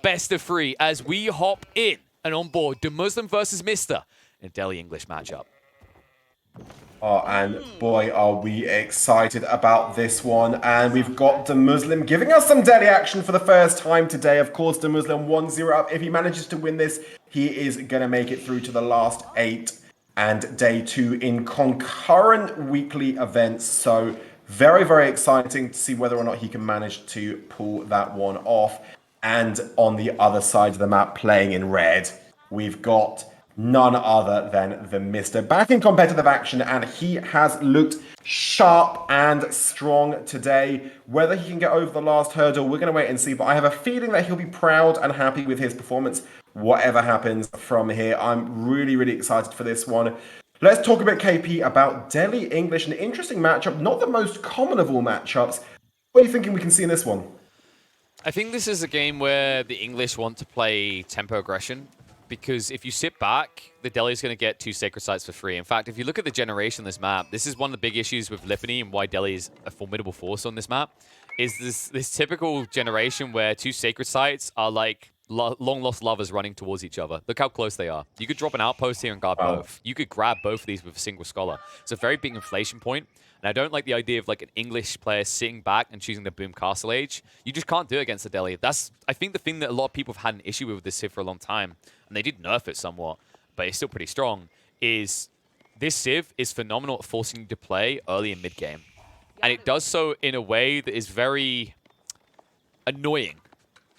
best of three as we hop in and on board DeMusliM versus Mr. in a Delhi English matchup. Oh, and boy, are we excited about this one. And we've got DeMusliM giving us some Delhi action for the first time today. Of course, DeMusliM 1-0 up. If he manages to win this, he is going to make it through to the last 8 and day 2 in concurrent weekly events. So very, very exciting to see whether or not he can manage to pull that one off. And on the other side of the map, playing in red, we've got none other than TheMista back in competitive action, and he has looked sharp and strong today. Whether he can get over the last hurdle, we're going to wait and see, but I have a feeling that he'll be proud and happy with his performance, whatever happens from here. I'm really, really excited for this one. Let's talk a bit, KP, about Delhi English, an interesting matchup, not the most common of all matchups. What are you thinking we can see in this one? I think this is a game where the English want to play tempo aggression, because if you sit back, the Delhi is going to get 2 sacred sites for free. In fact, if you look at the generation of this map, this is one of the big issues with Lipany and why Delhi is a formidable force on this map, is this typical generation where 2 sacred sites are like long-lost lovers running towards each other. Look how close they are. You could drop an outpost here and guard both. You could grab both of these with a single scholar. It's a very big inflation point. And I don't like the idea of like an English player sitting back and choosing the Boom Castle Age. You just can't do it against the Delhi. That's, I think, the thing that a lot of people have had an issue with this Civ for a long time, and they did nerf it somewhat, but it's still pretty strong, is this Civ is phenomenal at forcing you to play early and mid-game. And it does so in a way that is very annoying.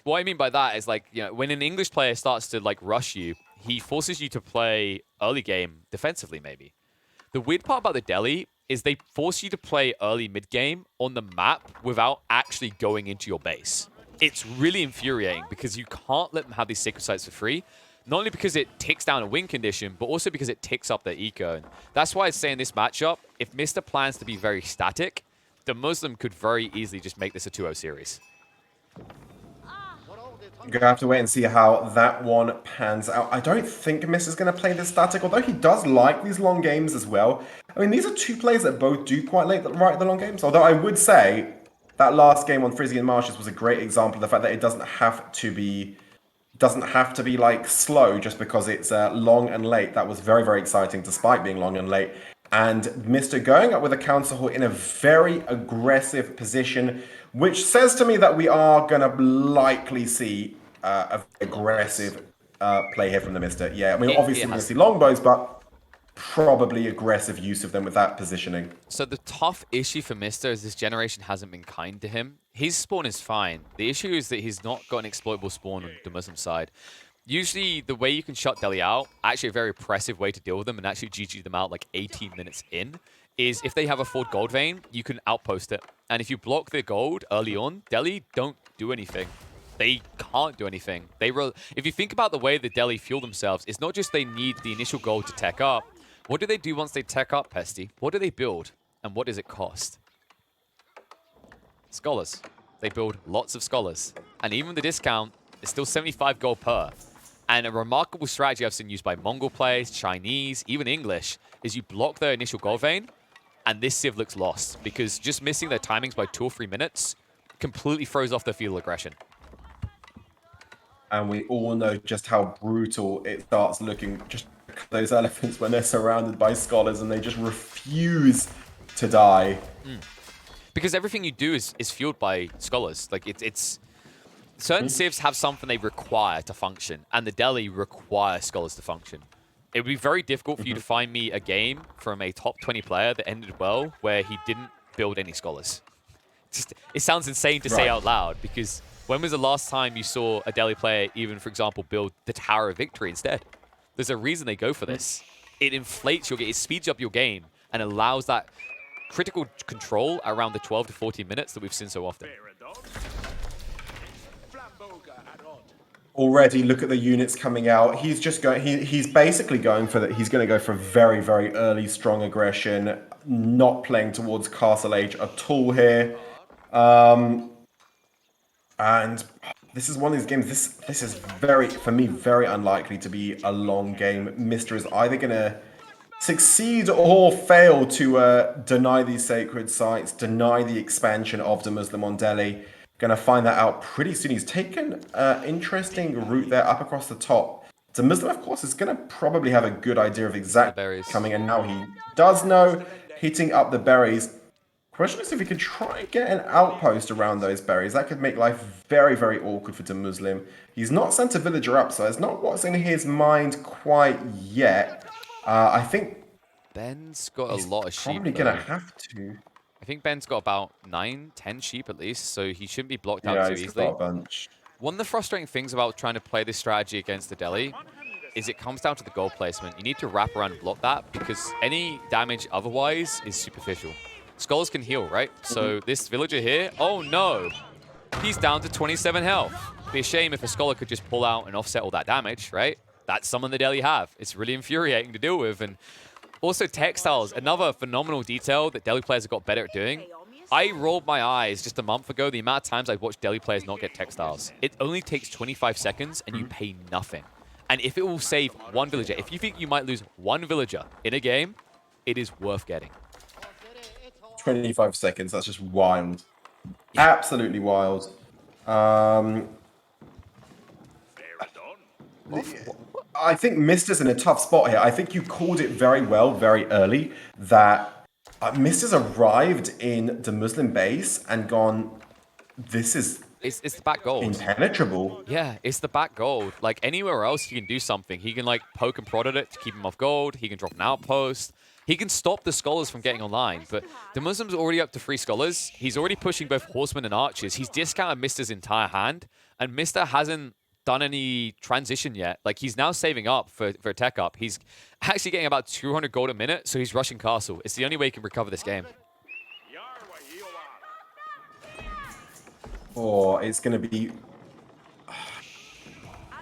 What I mean by that is, like, you know, when an English player starts to like rush you, he forces you to play early game defensively, maybe. The weird part about the Delhi is they force you to play early mid-game on the map without actually going into your base. It's really infuriating because you can't let them have these sacred sites for free, not only because it ticks down a win condition, but also because it ticks up their eco. And that's why I say in this matchup, if Mr. plans to be very static, DeMusliM could very easily just make this a 2-0 series. You're going to have to wait and see how that one pans out. I don't think Miss is going to play this static, although he does like these long games as well. I mean, these are 2 players that both do quite like the long games. Although I would say that last game on Frisian Marshes was a great example of the fact that it doesn't have to be like slow just because it's long and late. That was very, very exciting despite being long and late. And Mr. going up with a counter hole in a very aggressive position, which says to me that we are going to likely see a aggressive play here from the Mr. Yeah, I mean, obviously we're going to see longbows, but probably aggressive use of them with that positioning. So the tough issue for Mr. is this generation hasn't been kind to him. His spawn is fine. The issue is that he's not got an exploitable spawn on the Muslim side. Usually, the way you can shut Delhi out, actually a very oppressive way to deal with them and actually GG them out like 18 minutes in, is if they have a forward gold vein, you can outpost it. And if you block their gold early on, Delhi don't do anything. They can't do anything. If you think about the way the Delhi fuel themselves, it's not just they need the initial gold to tech up. What do they do once they tech up, Pesti? What do they build? And what does it cost? Scholars. They build lots of scholars. And even the discount is still 75 gold per. And a remarkable strategy I've seen used by Mongol players, Chinese, even English, is you block their initial gold vein, and this Civ looks lost, because just missing their timings by 2 or 3 minutes completely throws off their field aggression. And we all know just how brutal it starts looking, just those elephants when they're surrounded by scholars and they just refuse to die. Because everything you do is fueled by scholars. Like, it's certain civs have something they require to function, and the Delhi require scholars to function. It would be very difficult for you to find me a game from a top 20 player that ended well where he didn't build any scholars. It sounds insane to say out loud, because when was the last time you saw a Delhi player even, for example, build the Tower of Victory instead? There's a reason they go for this. It inflates your game, it speeds up your game, and allows that critical control around the 12 to 14 minutes that we've seen so often. Already look at the units coming out. He's just going. He's basically going for that. He's going to go for very, very early strong aggression, not playing towards Castle Age at all here. And this is one of these games. This is very, for me, very unlikely to be a long game. Mr. is either going to succeed or fail to deny these sacred sites, deny the expansion of DeMusliM on Delhi. Going to find that out pretty soon. He's taken an interesting route there up across the top. DeMusliM, of course, is going to probably have a good idea of exactly coming, and now he does know, hitting up the berries. Question is if he could try and get an outpost around those berries. That could make life very, very awkward for DeMusliM. He's not sent a villager up, so it's not what's in his mind quite yet. I think Ben's got a lot of sheep. Probably going to have to. I think Ben's got about 9, 10 sheep at least, so he shouldn't be blocked out too he's easily. got a bunch. One of the frustrating things about trying to play this strategy against the Delhi is it comes down to the goal placement. You need to wrap around and block that because any damage otherwise is superficial. Scholars can heal, right? So this villager here, oh no, he's down to 27 health. It'd be a shame if a scholar could just pull out and offset all that damage, right? That's someone the Delhi have. It's really infuriating to deal with. And also textiles, another phenomenal detail that Delhi players have got better at doing. I rolled my eyes just a month ago the amount of times I've watched Delhi players not get textiles. It only takes 25 seconds and you pay nothing. And if it will save one villager, if you think you might lose one villager in a game, it is worth getting. 25 seconds, that's just wild. Yeah. Absolutely wild. I think Mista's in a tough spot here. I think you called it very well, very early, that Mista's arrived in the DeMusliM base and gone, this is... It's the back gold. Impenetrable. Yeah, it's the back gold. Like, anywhere else, he can do something. He can, like, poke and prod at it to keep him off gold. He can drop an outpost. He can stop the scholars from getting online. But DeMusliM's already up to 3 scholars. He's already pushing both horsemen and archers. He's discounted Mista's entire hand. And Mista hasn't done any transition yet. Like, he's now saving up for a tech up. He's actually getting about 200 gold a minute, so he's rushing castle. It's the only way he can recover this game. Oh, it's going to be...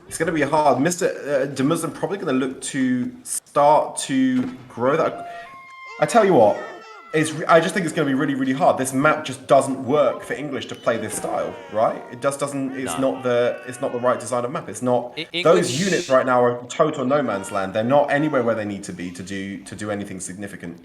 It's going to be hard. Mr. DeMusliM probably going to look to start to grow that. I tell you what, I just think it's going to be really, really hard. This map just doesn't work for English to play this style, right? It just doesn't. It's not the right design of map. It's not. Those units right now are total no man's land. They're not anywhere where they need to be to do anything significant.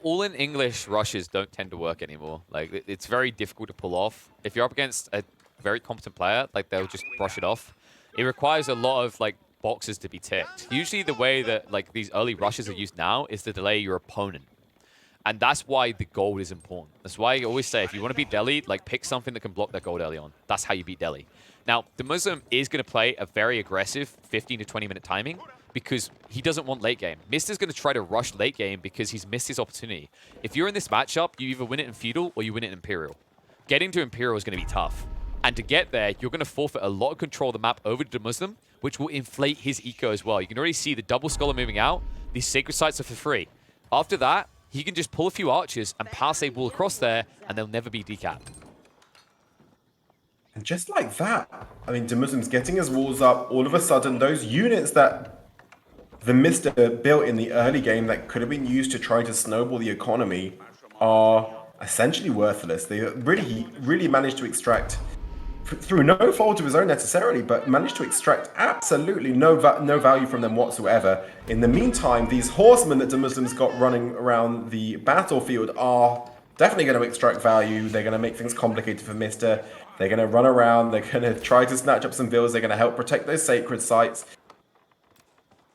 All in English rushes don't tend to work anymore. Like, it's very difficult to pull off. If you're up against a very competent player, like, they'll just brush it off. It requires a lot of, like, boxes to be ticked. Usually the way that, like, these early rushes are used now is to delay your opponent. And that's why the gold is important. That's why I always say, if you want to beat Delhi, like, pick something that can block their gold early on. That's how you beat Delhi. Now, DeMusliM is going to play a very aggressive 15 to 20-minute timing because he doesn't want late game. Mista's going to try to rush late game because he's missed his opportunity. If you're in this matchup, you either win it in Feudal or you win it in Imperial. Getting to Imperial is going to be tough. And to get there, you're going to forfeit a lot of control of the map over to DeMusliM, which will inflate his eco as well. You can already see the double scholar moving out. These sacred sites are for free. After that, he can just pull a few archers and pass a wall across there, and they'll never be decapped. And just like that, I mean, DeMusliM's getting his walls up. All of a sudden, those units that TheMista built in the early game that could have been used to try to snowball the economy are essentially worthless. They really managed to extract, through no fault of his own necessarily, but managed to extract absolutely no value from them whatsoever. In the meantime, these horsemen that DeMusliM's got running around the battlefield are definitely going to extract value. They're going to make things complicated for Mista. They're going to run around. They're going to try to snatch up some villas. They're going to help protect those sacred sites.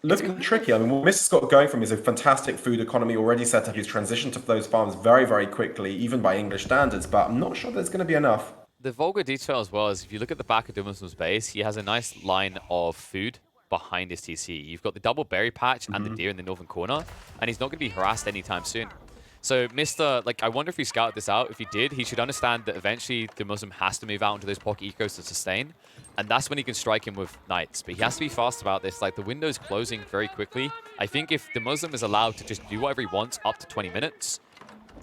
Looking tricky. I mean, what Mista's got going for him is a fantastic food economy already set up. He's transitioned to those farms very, very quickly, even by English standards, but I'm not sure there's going to be enough. The vulgar detail as well is if you look at the back of DeMusliM's base, he has a nice line of food behind his TC. You've got the double berry patch and the deer in the northern corner, and he's not going to be harassed anytime soon. So Mista, like, I wonder if he scouted this out. If he did, he should understand that eventually DeMusliM has to move out into those pocket ecos to sustain, and that's when he can strike him with knights. But he has to be fast about this. Like, the window's closing very quickly. I think if DeMusliM is allowed to just do whatever he wants up to 20 minutes,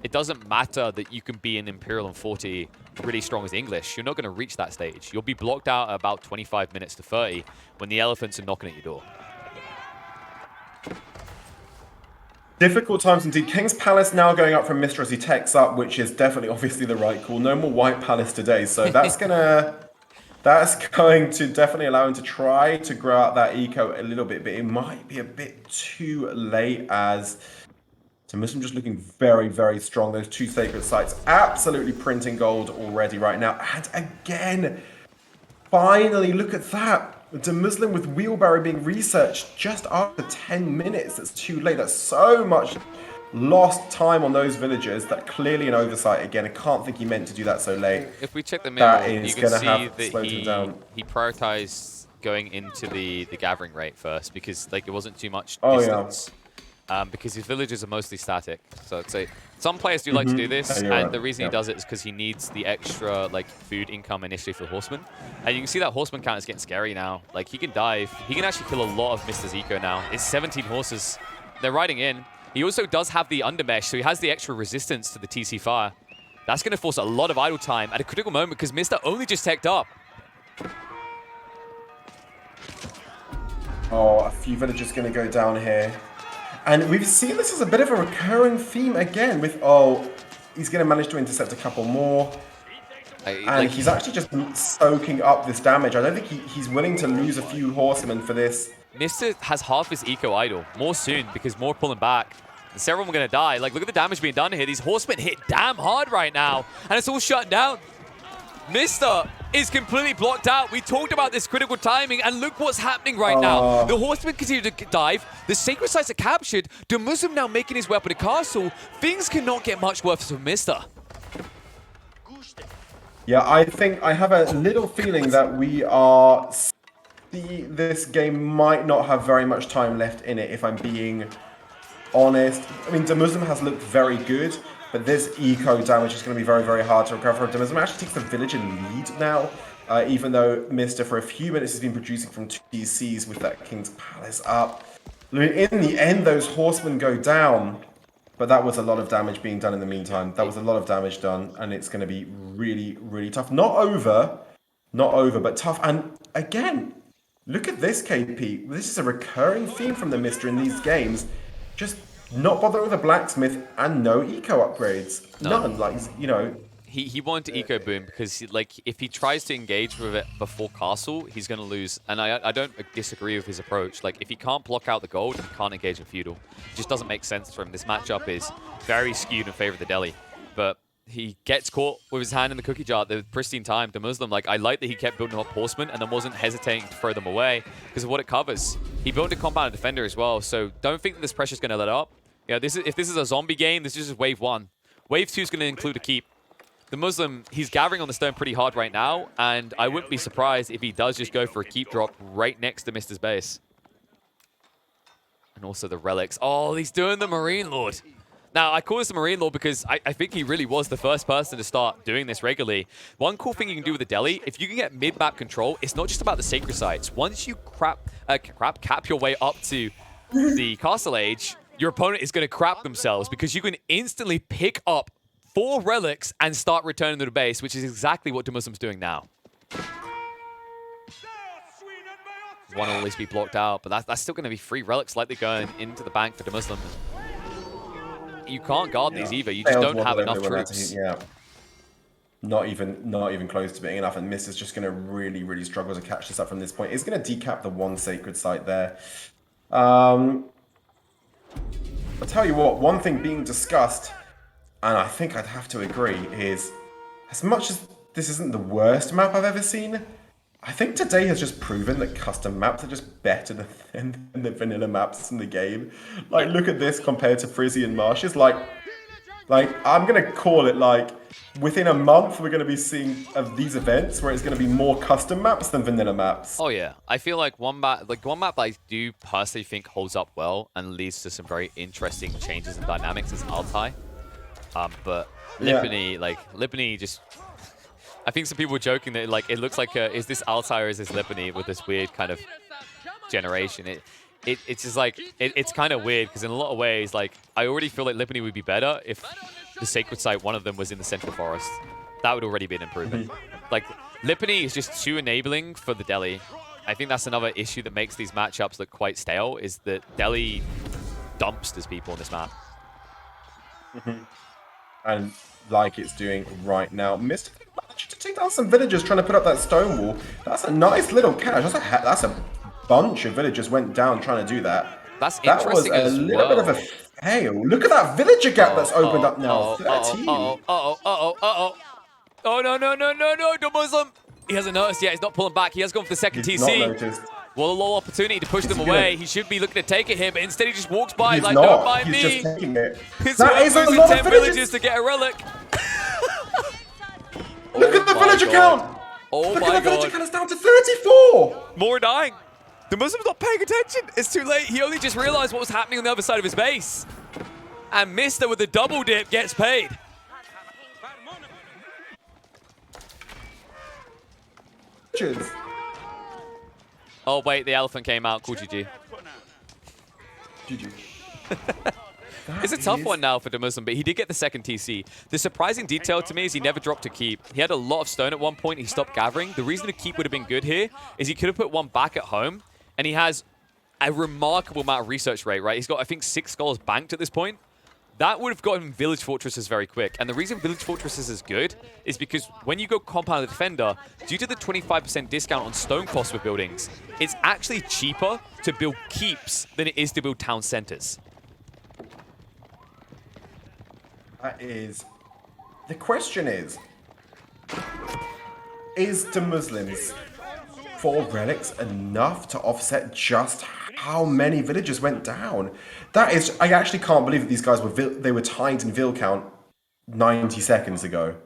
it doesn't matter that you can be in Imperial and 40 really strong as English. You're not going to reach that stage. You'll be blocked out at about 25 minutes to 30 when the elephants are knocking at your door. Difficult times indeed. King's Palace now going up from Mista as he techs up, which is definitely obviously the right call. No more White Palace today, so that's going to definitely allow him to try to grow out that eco a little bit, but it might be a bit too late as DeMusliM just looking very, very strong. Those 2 sacred sites absolutely printing gold already right now. And again, finally, look at that. DeMusliM with Wheelbarrow being researched just after 10 minutes. That's too late. That's so much lost time on those villagers. That clearly an oversight again. I can't think he meant to do that so late. If we check the That middle, you is can gonna see have that slowed him down. he prioritized going into the gathering rate first because like it wasn't too much Oh, distance. Because his villagers are mostly static. So I'd say some players do like to do this, you're and right. the reason he does it is because he needs the extra like food income initially for the horseman. And you can see that horseman count is getting scary now. Like he can dive. He can actually kill a lot of Mr. Eco now. It's 17 horses. They're riding in. He also does have the undermesh, so he has the extra resistance to the TC fire. That's going to force a lot of idle time at a critical moment because Mr. only just teched up. Oh, a few villagers going to go down here. And we've seen this as a bit of a recurring theme again with, oh, he's going to manage to intercept a couple more. And he's actually just soaking up this damage. I don't think he's willing to lose a few horsemen for this. Mr. has half his eco idle. More soon because more pulling back. And several of them are going to die. Like, look at the damage being done here. These horsemen hit damn hard right now. And it's all shut down. Mr. is completely blocked out. We talked about this critical timing, and look what's happening right now. The horsemen continue to dive. The sacred sites are captured. DeMusliM now making his way up to the castle. Things cannot get much worse for Mr. Yeah, I think I have a little feeling that we are... This game might not have very much time left in it, if I'm being honest. I mean, DeMusliM has looked very good, but this eco damage is going to be very, very hard to recover. DeMusliM actually takes the village in lead now, even though Mr. for a few minutes has been producing from 2 DCs with that King's Palace up. I mean, in the end, those horsemen go down, but that was a lot of damage being done in the meantime. That was a lot of damage done, and it's going to be really, really tough. Not over, but tough. And again, look at this, KP. This is a recurring theme from the Mr. in these games. Just not bother with a blacksmith and no eco upgrades. None. Like, you know. He wanted to eco boom because, like, if he tries to engage with it before castle, he's going to lose. And I don't disagree with his approach. Like, if he can't block out the gold, he can't engage in feudal. It just doesn't make sense for him. This matchup is very skewed in favor of the Delhi. But he gets caught with his hand in the cookie jar at the pristine time. DeMusliM, like, I like that he kept building up horsemen and then wasn't hesitating to throw them away because of what it covers. He built a compound defender as well, so don't think that this pressure's going to let up. You know, if this is a zombie game, this is just wave 1. Wave 2 is going to include a keep. DeMusliM, he's gathering on the stone pretty hard right now, and I wouldn't be surprised if he does just go for a keep drop right next to Mr.'s base. And also the relics. Oh, he's doing the Marine Lord. Now, I call this the Marine Lord because I think he really was the first person to start doing this regularly. One cool thing you can do with the Delhi, if you can get mid-map control, it's not just about the sacred sites. Once you cap your way up to the castle age, your opponent is going to crap themselves because you can instantly pick up 4 relics and start returning to the base, which is exactly what DeMuslim's doing now. Want to always be blocked out, but that's still going to be 3 relics likely going into the bank for DeMusliM. You can't guard these either. You just don't have enough troops. Yeah. Not even close to being enough, and Mist is just going to really, really struggle to catch this up from this point. It's going to decap the 1 sacred site there. I'll tell you what, one thing being discussed, and I think I'd have to agree, is as much as this isn't the worst map I've ever seen, I think today has just proven that custom maps are just better than the vanilla maps in the game. Like, look at this compared to Frisian Marshes. Like I'm going to call it, like, within a month, we're going to be seeing of these events where it's going to be more custom maps than vanilla maps. Oh, yeah. I feel like one map I do personally think holds up well and leads to some very interesting changes and dynamics is Altai. But Lipany, Lipany just... I think some people were joking that, like, it looks like, is this Altai or is this Lipany with this weird kind of generation? It's just like, it's kind of weird because in a lot of ways, like, I already feel like Lipany would be better if the sacred site, one of them, was in the central forest. That would already be an improvement. Like, Lipany is just too enabling for the Delhi. I think that's another issue that makes these matchups look quite stale, is that Delhi dumpsters people on this map. And like it's doing right now. Mist managed to take down some villagers trying to put up that stone wall. That's a nice little cache. That's a bunch of villagers went down trying to do that. That's that was interesting a as little bit of a Hey, look at that villager gap that's opened up now. 13. Oh, no, DeMusliM. He hasn't noticed yet. He's not pulling back. He has gone for the second He's TC. not noticed. Wololo opportunity to push them away. He should be looking to take it here, but instead he just walks by He's like, not. don't mind He's me. just taking it. It's That worth is a losing lot 10 of villages villages to get a relic. Look at the villager count. Oh Look my at the villager god. count. It's down to 34. More dying. DeMusliM's not paying attention. It's too late. He only just realized what was happening on the other side of his base. And Mista with the double dip gets paid. Oh wait, the elephant came out. Cool, GG. GG. It's a tough one now for DeMusliM, but he did get the second TC. The surprising detail to me is he never dropped a keep. He had a lot of stone at one point. He stopped gathering. The reason a keep would have been good here is he could have put one back at home, and he has a remarkable amount of research rate, right? He's got, I think, 6 scholars banked at this point. That would have gotten Village Fortresses very quick. And the reason Village Fortresses is good is because when you go Compound Defender, due to the 25% discount on stone costs for buildings, it's actually cheaper to build keeps than it is to build town centers. That is... The question is DeMusliM's 4 relics enough to offset just how many villagers went down? That is... I actually can't believe that these guys were tied in vill count 90 seconds ago.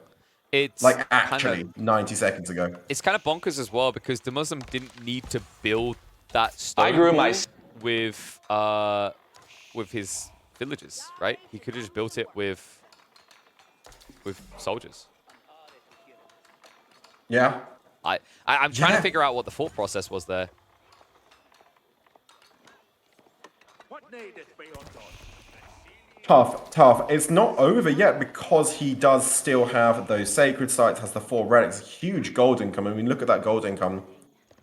It's like actually 90 seconds ago. It's kind of bonkers as well because DeMusliM didn't need to build that stone wall with his villagers, right? He could have just built it with soldiers. Yeah. I'm trying to figure out what the thought process was there. Tough. It's not over yet because he does still have those sacred sites, has the 4 relics, huge gold income. I mean, look at that gold income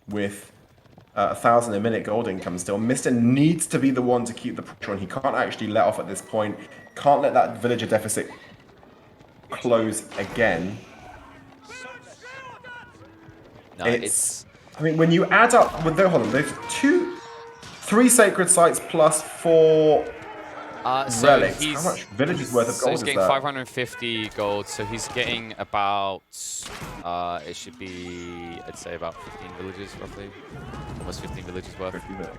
with 1,000 a minute gold income still. Mista needs to be the one to keep the pressure on. He can't actually let off at this point. Can't let that villager deficit close again. No, it's I mean, when you add up, hold on, there's 3 sacred sites plus 4 relics. How much villages worth of gold is that? So he's getting 550 gold, so he's getting about, it should be, I'd say about 15 villages roughly. Almost 15 villages worth.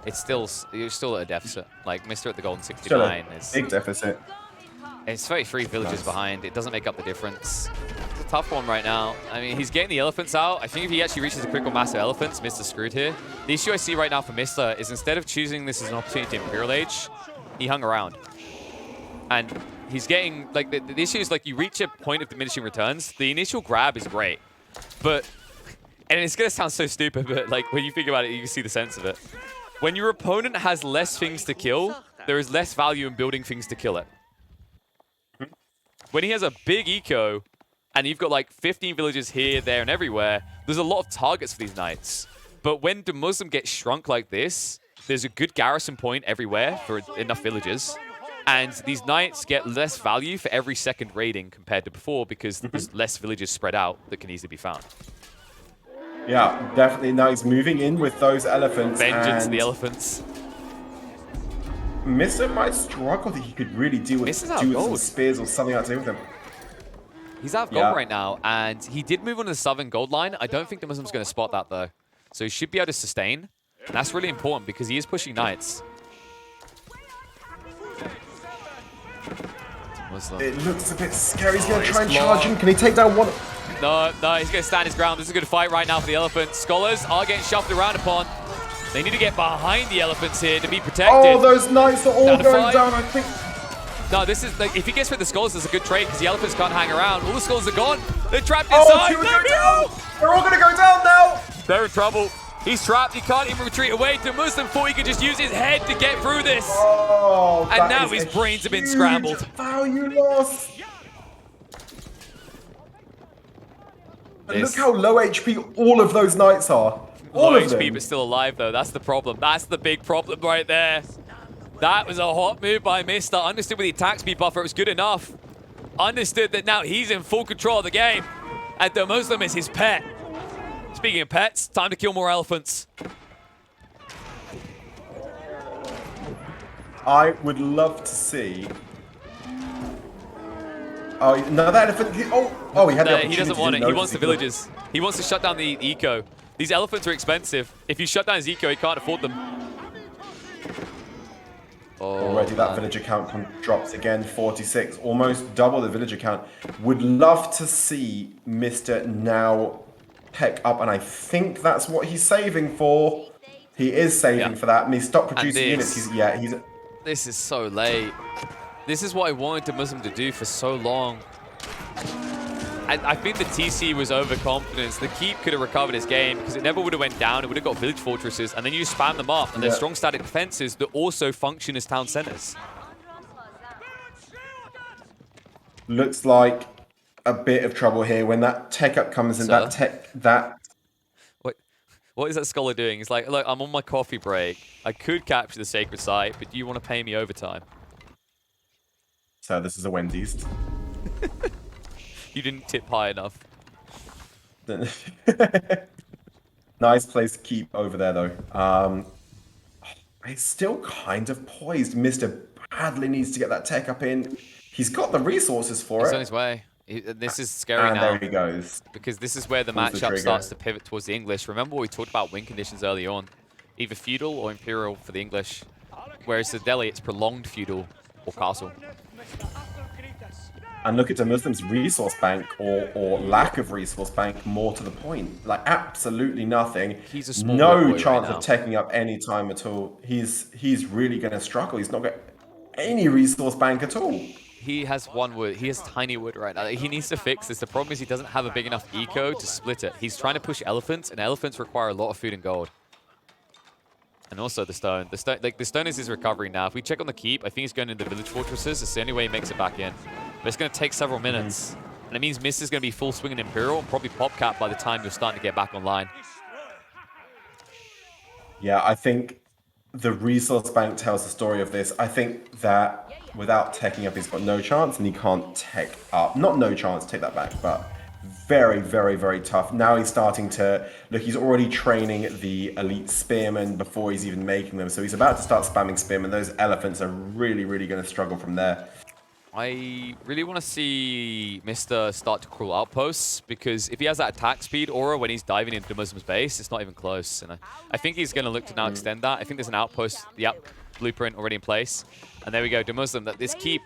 It's still, you're still at a deficit. Like, Mr. at the golden 69 is... big deficit. It's 33 villages behind. It doesn't make up the difference. It's a tough one right now. I mean, he's getting the elephants out. I think if he actually reaches the critical mass of elephants, Mista's screwed here. The issue I see right now for Mista is instead of choosing this as an opportunity to Imperial Age, he hung around. And he's getting, like, the issue is, like, you reach a point of diminishing returns. The initial grab is great. But, and it's going to sound so stupid, but, like, when you think about it, you can see the sense of it. When your opponent has less things to kill, there is less value in building things to kill it. When he has a big eco, and you've got like 15 villages here, there, and everywhere, there's a lot of targets for these knights. But when DeMusliM gets shrunk like this, there's a good garrison point everywhere for enough villages. And these knights get less value for every second raiding compared to before because there's less villages spread out that can easily be found. Yeah, definitely. Now he's moving in with those elephants. Vengeance, the elephants. Mista might struggle that he could really do with some spears or something like that with him. He's out of gold right now, and he did move on to the southern gold line. I don't think DeMusliM's going to spot that, though. So he should be able to sustain. And that's really important because he is pushing knights. It looks a bit scary. He's going to try and charge him. Can he take down one? No, he's going to stand his ground. This is a good fight right now for the elephants. Scholars are getting shoved around upon. They need to get behind the elephants here to be protected. Oh, those knights are all going down, I think. No, this is like, if he gets rid of the scholars, there's a good trade because the elephants can't hang around. All the scholars are gone. They're trapped inside. They're all going to go down now. They're in trouble. He's trapped. He can't even retreat away. DeMusliM thought he could just use his head to get through this. Oh, and now his brains have been scrambled. Value loss. And look how low HP all of those knights are. Low HP, but still alive, though. That's the problem. That's the big problem right there. That was a hot move by Mista. Understood with the attack speed buffer, it was good enough. Understood that now he's in full control of the game. And DeMusliM is his pet. Speaking of pets, time to kill more elephants. I would love to see. Oh, no, that elephant. Oh, he had the opportunity. He doesn't want it. He wants the He could- villages. He wants to shut down the eco. These elephants are expensive. If you shut down his eco, he can't afford them. Already that villager count drops again, 46, almost double the villager count. Would love to see Mr. now pick up, and I think that's what he's saving for. He is saving for that, and he stopped producing units. He's This is so late. This is what I wanted DeMusliM to do for so long. I think the TC was overconfidence. The Keep could have recovered his game because it never would have went down. It would have got village fortresses, and then you spam them up, and they're strong static defenses that also function as town centers. Looks like a bit of trouble here when that tech up comes in. What is that scholar doing? He's like, look, I'm on my coffee break. I could capture the sacred site, but do you want to pay me overtime? So this is a Wendy's. You didn't tip high enough. Nice place to keep over there, though. It's still kind of poised. Mr. badly needs to get that tech up in. He's got the resources for He's it. on his way. This is scary and now. There he goes. Because this is where the Pulls the matchup trigger. starts to pivot towards the English. Remember we talked about win conditions early on. Either feudal or imperial for the English. Whereas the Delhi, it's prolonged feudal or castle. And look at DeMusliM's resource bank or lack of resource bank, more to the point. Like absolutely nothing. He's a small no boy chance right of taking up any time at all. He's really going to struggle. He's not got any resource bank at all. He has one wood. He has tiny wood right now. He needs to fix this. The problem is he doesn't have a big enough eco to split it. He's trying to push elephants, and elephants require a lot of food and gold. And also the stone. The stone is his recovery now. If we check on the keep, I think he's going into the village fortresses. It's the only way he makes it back in. But it's going to take several minutes. And it means Mist is going to be full swing in Imperial, and probably pop cap by the time you're starting to get back online. Yeah, I think the resource bank tells the story of this. I think that without teching up, he's got no chance, and he can't tech up. Not no chance, take that back, but very, very, very tough. Now he's starting to look. He's already training the elite spearmen before he's even making them. So he's about to start spamming spearmen. Those elephants are really, really going to struggle from there. I really want to see Mr. start to crawl outposts, because if he has that attack speed aura when he's diving into DeMusliM's base, it's not even close. And I think he's going to look to now extend that. I think there's an outpost, the blueprint already in place. And there we go, DeMusliM. That this keep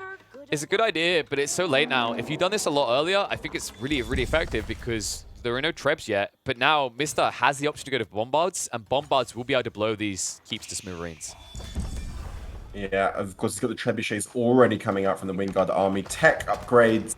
is a good idea, but it's so late now. If you'd done this a lot earlier, I think it's really, really effective because there are no trebs yet. But now Mr. has the option to go to bombards, and bombards will be able to blow these keeps to smithereens. Yeah, of course, he's got the trebuchets already coming out from the Wingard army. Tech upgrades,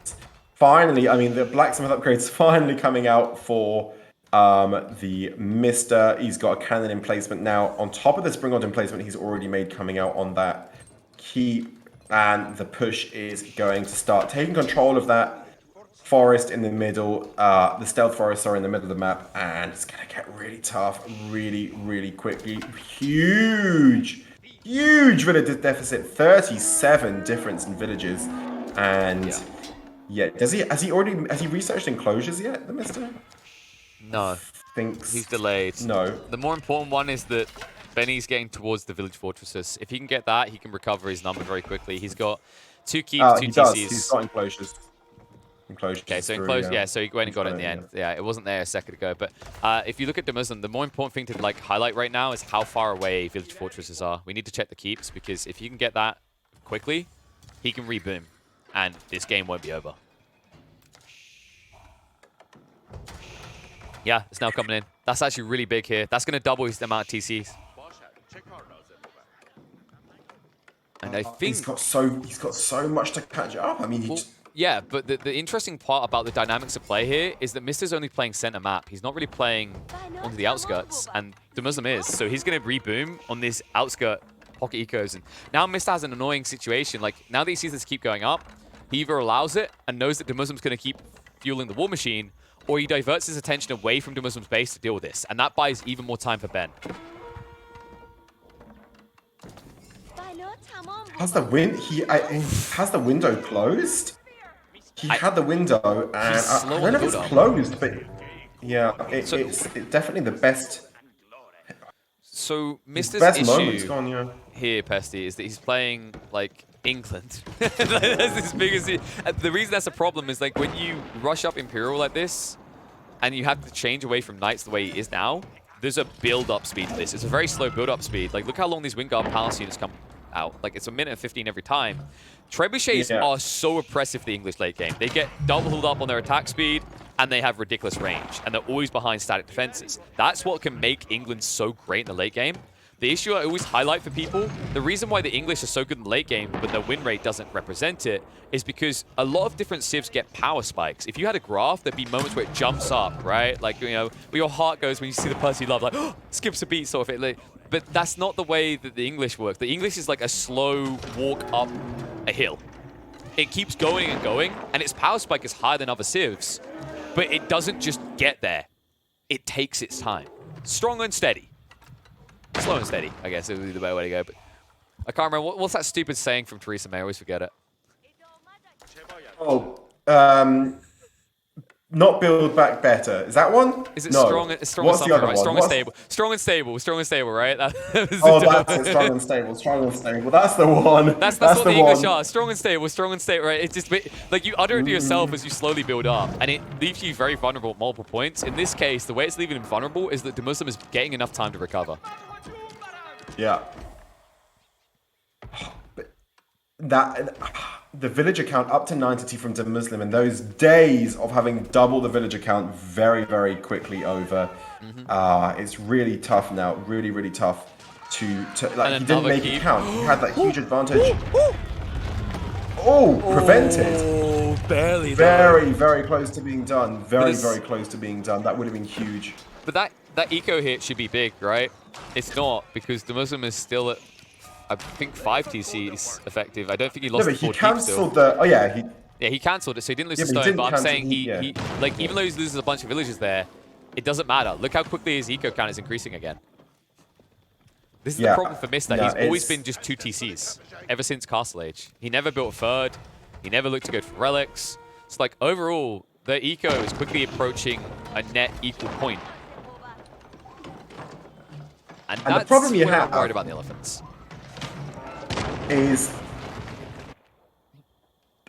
finally, I mean, the blacksmith upgrades finally coming out for the Mr. He's got a cannon emplacement now. On top of the Springald emplacement, he's already made coming out on that keep. And the push is going to start taking control of that forest in the middle. The stealth forests are in the middle of the map. And it's going to get really tough really, really quickly. Huge village deficit, 37 difference in villages, and has he researched enclosures yet, the Mister? No, Thinks he's delayed. No. The more important one is that Benny's getting towards the village fortresses. If he can get that, he can recover his number very quickly. He's got 2 keeps, 2 TCs. He's got enclosures. Okay, so enclosed, so he went and got it in the end. Yeah, it wasn't there a second ago. But if you look at DeMusliM, the more important thing to highlight right now is how far away village fortresses are. We need to check the keeps, because if he can get that quickly, he can reboom, and this game won't be over. Yeah, it's now coming in. That's actually really big here. That's going to double his amount of TCs. And I think he's got so much to catch up. I mean, yeah, but the interesting part about the dynamics of play here is that Mister's only playing center map. He's not really playing onto the outskirts, and DeMusliM is. So he's going to reboom on this outskirt pocket ecos. And now Mister has an annoying situation. Like, now that he sees this keep going up, he either allows it and knows that DeMusliM's going to keep fueling the war machine, or he diverts his attention away from DeMusliM's base to deal with this. And that buys even more time for Ben. Has the window closed? He had the window, and I don't know if it's closed, but yeah, it's definitely the best. So Mister's best issue. moment's gone, yeah. here, Pesti, is that he's playing like England. That's as big as the reason that's a problem is like when you rush up Imperial like this, and you have to change away from Knights the way he is now. There's a build-up speed to this. It's a very slow build-up speed. Like look how long these Wingard Palace units come out. Like it's a minute and 15 every time. Trebuchets are so oppressive for the English late game. They get doubled up on their attack speed, and they have ridiculous range, and they're always behind static defenses. That's what can make England so great in the late game. The issue I always highlight for people, the reason why the English are so good in the late game, but their win rate doesn't represent it, is because a lot of different civs get power spikes. If you had a graph, there'd be moments where it jumps up, right? Like, you know, where your heart goes when you see the person you love, like, oh, skips a beat sort of it. Like, but that's not the way that the English work. The English is like a slow walk up a hill. It keeps going and going, and its power spike is higher than other civs, but it doesn't just get there. It takes its time. Strong and steady. Slow and steady, I guess, it would be the better way to go. But I can't remember. What's that stupid saying from Theresa May? I always forget it. Oh, not build back better. Is that one? Is it no. strong and something, right? Strong and stable. Strong and stable. Strong and stable, right? Oh, that's it. Strong and stable. Strong and stable. That's the one. That's what the English are. Strong and stable. Strong and stable, right? It's just like you utter it to yourself as you slowly build up, and it leaves you very vulnerable at multiple points. In this case, the way it's leaving him vulnerable is that DeMusliM is getting enough time to recover. Yeah. But that the villager count up to 90 from DeMusliM, and those days of having double the villager count very, very quickly over. It's really tough now. Really, really tough to like. He didn't make it count. He had that huge advantage. Oh, prevented. Oh, barely. Very, very close to being done. Very, very close to being done. That would have been huge. But that eco hit should be big, right? It's not, because DeMusliM is still at, I think, 5 TCs effective. I don't think he lost the 4 he cancelled the... Oh, yeah. He cancelled it, so he didn't lose the stone. But I'm saying he like, even though he loses a bunch of villages there, it doesn't matter. Look how quickly his eco count is increasing again. This is the problem for Mista. He's always been just 2 TCs ever since Castle Age. He never built a third. He never looked to go for relics. It's like, overall, the eco is quickly approaching a net equal point. And that's the problem you have I'm worried about the elephants. Is,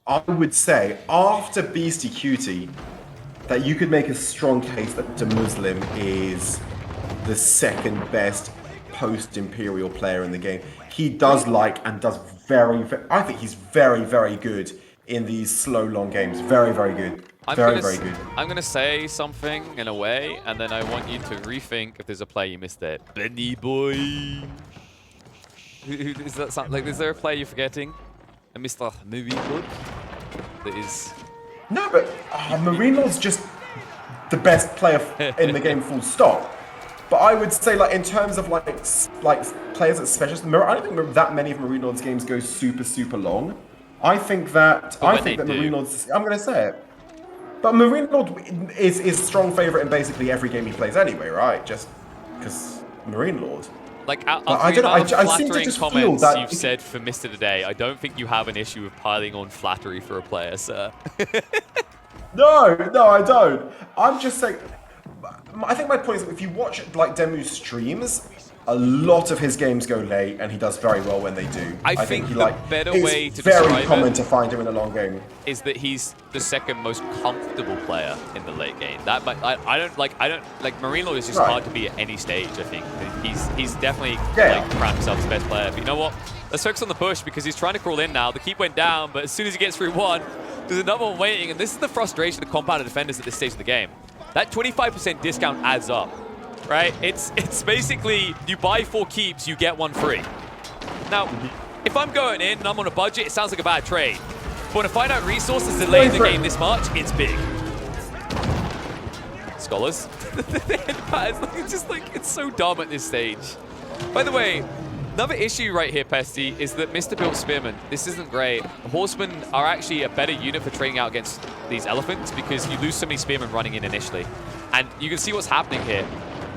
I would say, after Beastie Cutie, that you could make a strong case that DeMusliM is the second best post-Imperial player in the game. He does like and does I think he's very, very good in these slow, long games. Very, very good. Very, very good. I'm going to say something in a way, and then I want you to rethink if there's a play you missed there. Benny boy. Is that something? Like, is there a play you're forgetting? A Mr. Movie Good? That is... No, but Marine Lord's just the best player in the game, full stop. But I would say, like, in terms of like players at specialists, I don't think that many of Marine Lord's games go super, super long. I think that Marine Lord's... I'm going to say it. But Marine Lord is strong favourite in basically every game he plays anyway, right? Just because Marine Lord. Like, I don't know. I seem to just feel that you've said for Mr. Today, I don't think you have an issue with piling on flattery for a player, sir. No, I don't. I'm just saying. I think my point is that if you watch like Demu's streams, a lot of his games go late, and he does very well when they do. I think the better way to describe very common to find him in a long game is that he's the second most comfortable player in the late game. That I don't like Marine Lord is just hard to be at any stage. I think he's definitely like crowned himself as the best player. But you know what? Let's focus on the push because he's trying to crawl in now. The keep went down, but as soon as he gets through one, there's another one waiting, and this is the frustration of compounded defenders at this stage of the game. That 25% discount adds up. Right? It's basically you buy 4 keeps, you get 1 free. Now, if I'm going in and I'm on a budget, it sounds like a bad trade. But when I find out resources delaying the game this much, it's big. Scholars. It's just like, it's so dumb at this stage. By the way, another issue right here, Pesti, is that Mr. built Spearmen. This isn't great. Horsemen are actually a better unit for trading out against these elephants because you lose so many Spearmen running in initially. And you can see what's happening here.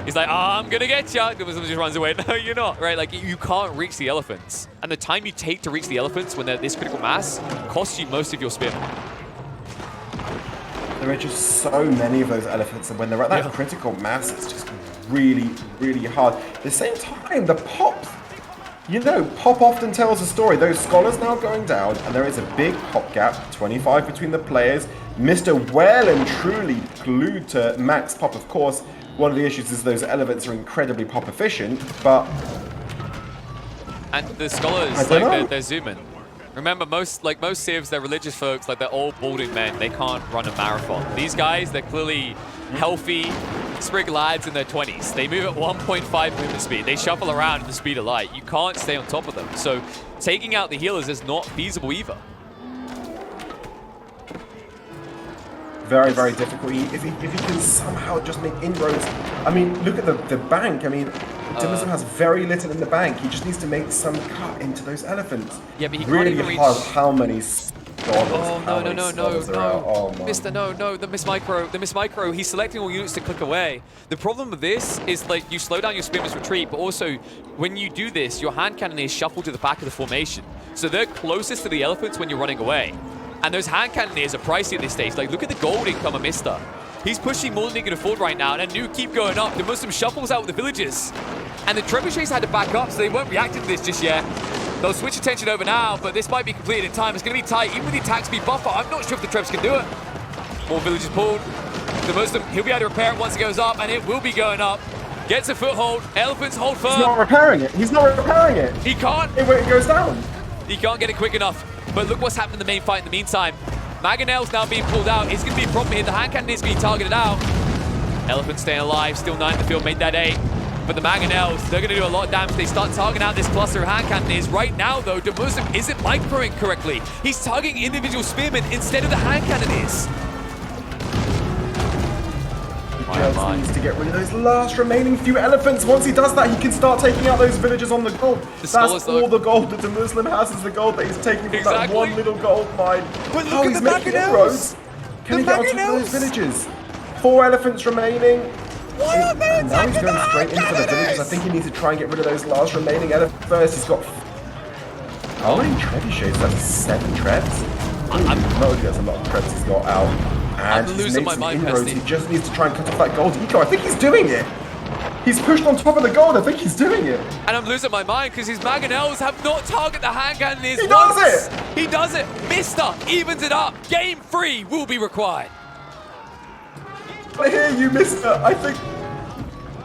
He's like, oh, I'm going to get you. DeMusliM just runs away. No, you're not, right? Like, you can't reach the elephants. And the time you take to reach the elephants when they're this critical mass costs you most of your spearmen. There are just so many of those elephants, and when they're at that critical mass, it's just really, really hard. At the same time, the pops, You know, Pop often tells a story. Those scholars now going down, and there is a big Pop gap, 25 between the players. Mr. well and truly glued to max Pop, of course. One of the issues is those elements are incredibly Pop efficient, but... And the scholars, like, they're zooming. Remember, most civs, they're religious folks, like, they're all balding men. They can't run a marathon. These guys, they're clearly healthy, sprig lads in their 20s. They move at 1.5 movement speed. They shuffle around at the speed of light. You can't stay on top of them. So taking out the healers is not feasible either. Very, very difficult. If he can somehow just make inroads. I mean, look at the bank. I mean, DeMusliM has very little in the bank. He just needs to make some cut into those elephants. Yeah, but he really can't even hard. reach... How many? Oh, no. Oh, Mister, no, the miss micro, he's selecting all units to click away. The problem with this is, like, you slow down your spearman's retreat, but also, when you do this, your hand cannoneers shuffle to the back of the formation. So they're closest to the elephants when you're running away. And those hand cannoneers are pricey at this stage. Like, look at the gold income of Mista. He's pushing more than he can afford right now, and a new keep going up. DeMusliM shuffles out with the villagers. And the trebuchets had to back up, so they weren't reacting to this just yet. They'll switch attention over now, but this might be completed in time. It's going to be tight, even with the attack speed buffer. I'm not sure if the Trebs can do it. More villagers pulled. DeMusliM, he'll be able to repair it once it goes up, and it will be going up. Gets a foothold. Elephants hold firm. He's not repairing it. He's not repairing it. He can't. It goes down. He can't get it quick enough. But look what's happened in the main fight in the meantime. Mangonel's now being pulled out. It's going to be a problem here. The hand cannon is being targeted out. Elephant staying alive. Still 9 in the field. Made that 8. But the Mangonels, they're going to do a lot of damage. They start targeting out this cluster of hand cannons. Right now, though, DeMusliM isn't microing correctly. He's targeting individual spearmen instead of the hand cannons. He just needs to get rid of those last remaining few elephants. Once he does that, he can start taking out those villagers on the gold. That's all the gold that DeMusliM has is the gold that he's taking from that one little gold mine. But look at he's the making inroads. Can he get on top of those villagers? 4 elephants remaining. Why are they now he's going straight into the villagers. I think he needs to try and get rid of those last remaining elephants first. He's got... How many trebuchets? That's 7 trebs? No, that's a lot of trebs he's got out. And I'm losing my mind, Pesti. He just needs to try and cut off that gold eco. I think he's doing it. He's pushed on top of the gold. I think he's doing it. And I'm losing my mind because his Mangonels have not targeted the hand cannons. He does it! He does it. Mista evens it up. Game 3 will be required. I hear you, Mister. I think...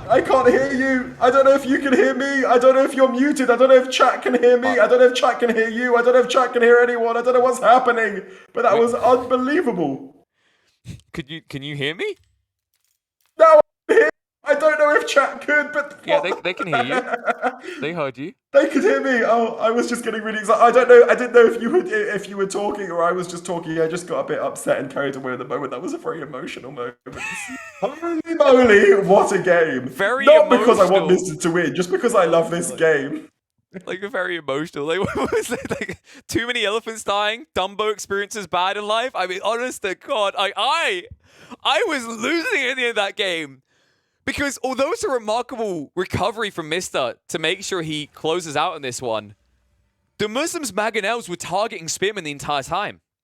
I can't hear you. I don't know if you can hear me. I don't know if you're muted. I don't know if chat can hear me. I don't know if chat can hear you. I don't know if chat can hear anyone. I don't know what's happening. But that was unbelievable. Can you hear me? No, I can hear. I don't know if chat could, but... Yeah, they can hear you. They heard you. They could hear me. Oh, I was just getting really excited. I didn't know if you were talking or I was just talking. I just got a bit upset and carried away at the moment. That was a very emotional moment. Holy moly, what a game. Very Not emotional. because I want Mr. to win, just because I love this game. Like, very emotional. Like, what was it? Like, too many elephants dying. Dumbo experiences bad in life. I mean, honest to God, I was losing at the end of that game. Because although it's a remarkable recovery from Mista to make sure he closes out in this one, DeMusliM's Mangonels were targeting Spearman the entire time.